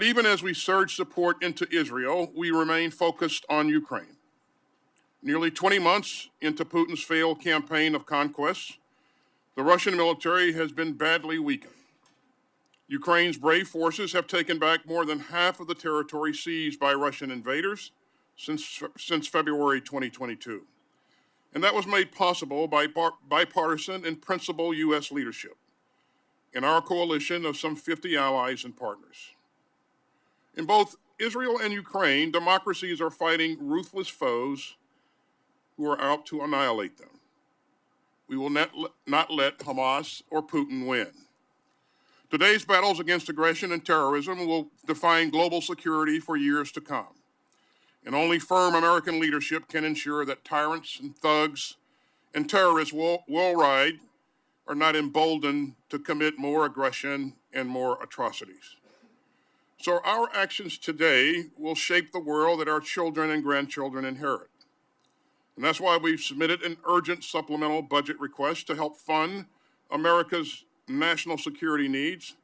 Even as we surge support into Israel, we remain focused on Ukraine. Nearly 20 months into Putin's failed campaign of conquest, the Russian military has been badly weakened. Ukraine's brave forces have taken back more than half of the territory seized by Russian invaders since February 2022. And that was made possible by bipartisan and principled U.S. leadership in our coalition of some 50 allies and partners. In both Israel and Ukraine, democracies are fighting ruthless foes who are out to annihilate them. We will not let Hamas or Putin win. Today's battles against aggression and terrorism will define global security for years to come. And only firm American leadership can ensure that tyrants and thugs and terrorists worldwide are not emboldened to commit more aggression and more atrocities. So our actions today will shape the world that our children and grandchildren inherit. And that's why we've submitted an urgent supplemental budget request to help fund America's national security needs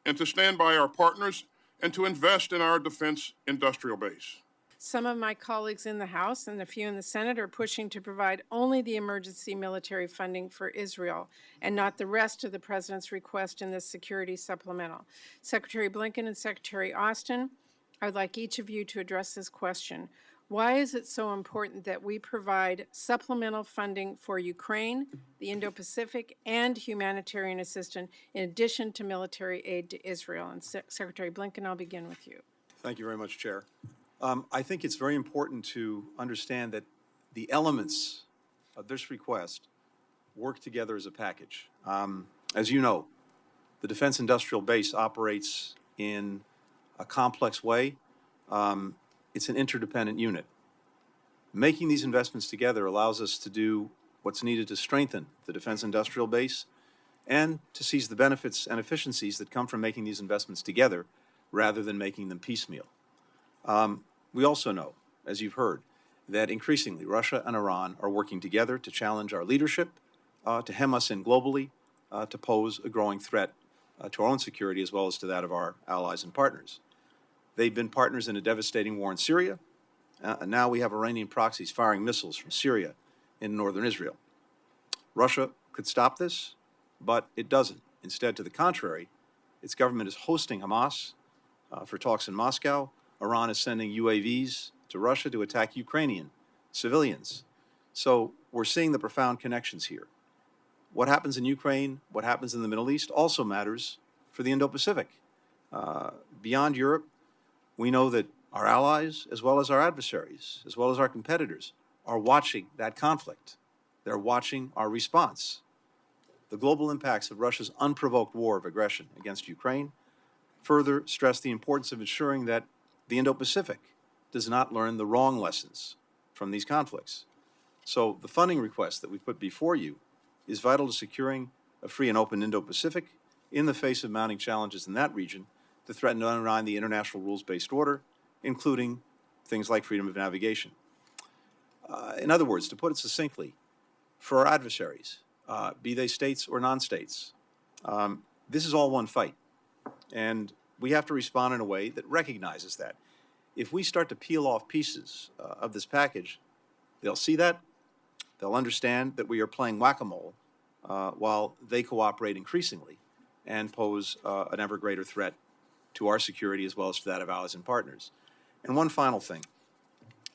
and to stand by our partners and to invest in our defense industrial base. Some of my colleagues in the House and a few in the Senate are pushing to provide only the emergency military funding for Israel and not the rest of the President's request in this security supplemental. Secretary Blinken and Secretary Austin, I would like each of you to address this question. Why is it so important that we provide supplemental funding for Ukraine, the Indo-Pacific, and humanitarian assistance in addition to military aid to Israel? And Secretary Blinken, I'll begin with you. Thank you very much, Chair. I think it's very important to understand that the elements of this request work together as a package. As you know, the Defense Industrial Base operates in a complex way. It's an interdependent unit. Making these investments together allows us to do what's needed to strengthen the Defense Industrial Base and to seize the benefits and efficiencies that come from making these investments together rather than making them piecemeal. We also know, as you've heard, that increasingly Russia and Iran are working together to challenge our leadership, to hem us in globally, to pose a growing threat to our own security as well as to that of our allies and partners. They've been partners in a devastating war in Syria, and now we have Iranian proxies firing missiles from Syria in northern Israel. Russia could stop this, but it doesn't. Instead, to the contrary, its government is hosting Hamas for talks in Moscow. Iran is sending UAVs to Russia to attack Ukrainian civilians. So we're seeing the profound connections here. What happens in Ukraine, what happens in the Middle East also matters for the Indo-Pacific. Beyond Europe, we know that our allies, as well as our adversaries, as well as our competitors, are watching that conflict. They're watching our response. The global impacts of Russia's unprovoked war of aggression against Ukraine further stress the importance of ensuring that the Indo-Pacific does not learn the wrong lessons from these conflicts. So the funding request that we put before you is vital to securing a free and open Indo-Pacific in the face of mounting challenges in that region to threaten to undermine the international rules-based order, including things like freedom of navigation. In other words, to put it succinctly, for our adversaries, be they states or non-states, this is all one fight. And we have to respond in a way that recognizes that. If we start to peel off pieces of this package, they'll see that, they'll understand that we are playing whack-a-mole while they cooperate increasingly and pose an ever greater threat to our security as well as to that of allies and partners. And one final thing.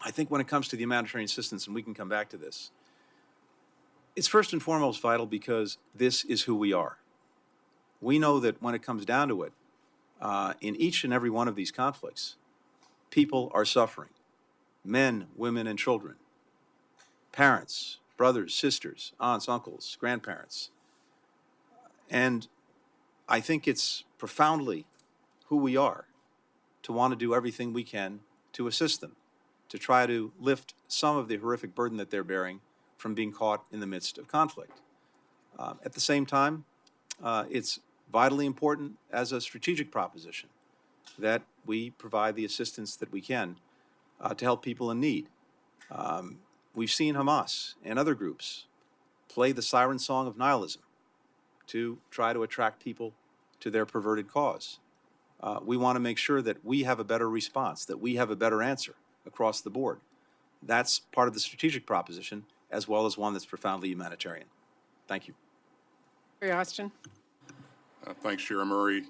I think when it comes to the humanitarian assistance, and we can come back to this, it's first and foremost vital because this is who we are. We know that when it comes down to it, in each and every one of these conflicts, people are suffering. Men, women, and children. Parents, brothers, sisters, aunts, uncles, grandparents. And I think it's profoundly who we are to want to do everything we can to assist them, to try to lift some of the horrific burden that they're bearing from being caught in the midst of conflict. At the same time, it's vitally important as a strategic proposition that we provide the assistance that we can to help people in need. We've seen Hamas and other groups play the siren song of nihilism to try to attract people to their perverted cause. we want to make sure that we have a better response, that we have a better answer across the board. That's part of the strategic proposition, as well as one that's profoundly humanitarian. Thank you. Secretary Austin. Thanks, Chair Murray.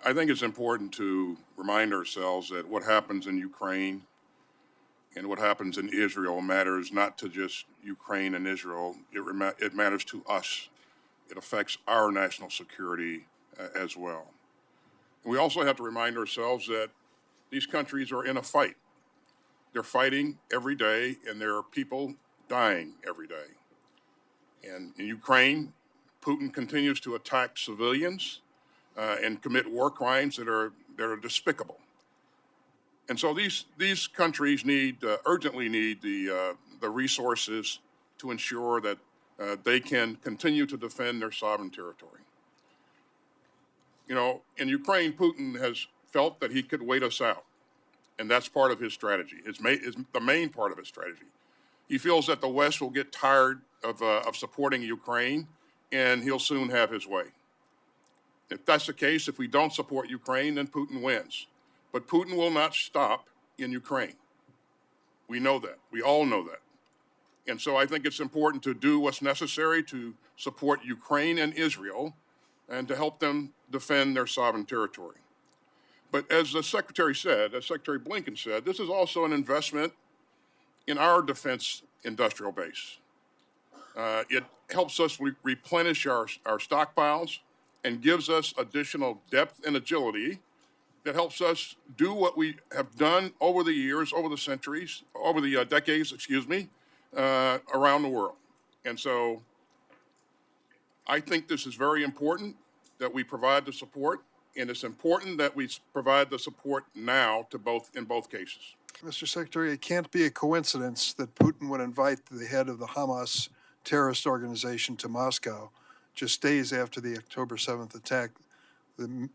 I think it's important to remind ourselves that what happens in Ukraine and what happens in Israel matters not to just Ukraine and Israel. It matters to us. It affects our national security as well. And we also have to remind ourselves that these countries are in a fight. They're fighting every day, and there are people dying every day. And in Ukraine, Putin continues to attack civilians and commit war crimes that are despicable. And so these countries urgently need the resources to ensure that they can continue to defend their sovereign territory. You know, in Ukraine, Putin has felt that he could wait us out, and that's part of his strategy. It's the main part of his strategy. He feels that the West will get tired of supporting Ukraine, and he'll soon have his way. If that's the case, if we don't support Ukraine, then Putin wins. But Putin will not stop in Ukraine. We know that. We all know that. And so I think it's important to do what's necessary to support Ukraine and Israel and to help them defend their sovereign territory. But as the Secretary said, as Secretary Blinken said, this is also an investment in our defense industrial base. It helps us replenish our stockpiles and gives us additional depth and agility that helps us do what we have done over the years, over the centuries, over the decades, around the world. And so I think this is very important that we provide the support, and it's important that we provide the support now in both cases. Mr. Secretary, it can't be a coincidence that Putin would invite the head of the Hamas terrorist organization to Moscow just days after the October 7th attack, the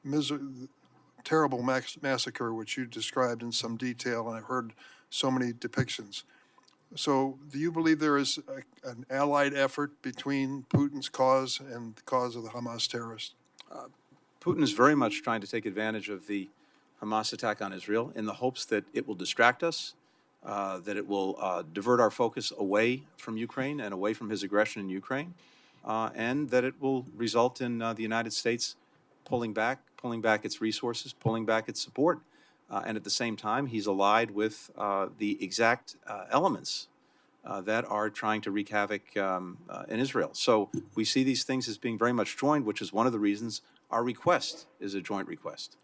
terrible massacre which you described in some detail, and I've heard so many depictions. So do you believe there is an allied effort between Putin's cause and the cause of the Hamas terrorists? Putin is very much trying to take advantage of the Hamas attack on Israel in the hopes that it will distract us, that it will divert our focus away from Ukraine and away from his aggression in Ukraine, and that it will result in the United States pulling back its resources, pulling back its support. And at the same time, he's allied with the exact elements that are trying to wreak havoc in Israel. So we see these things as being very much joined, which is one of the reasons our request is a joint request.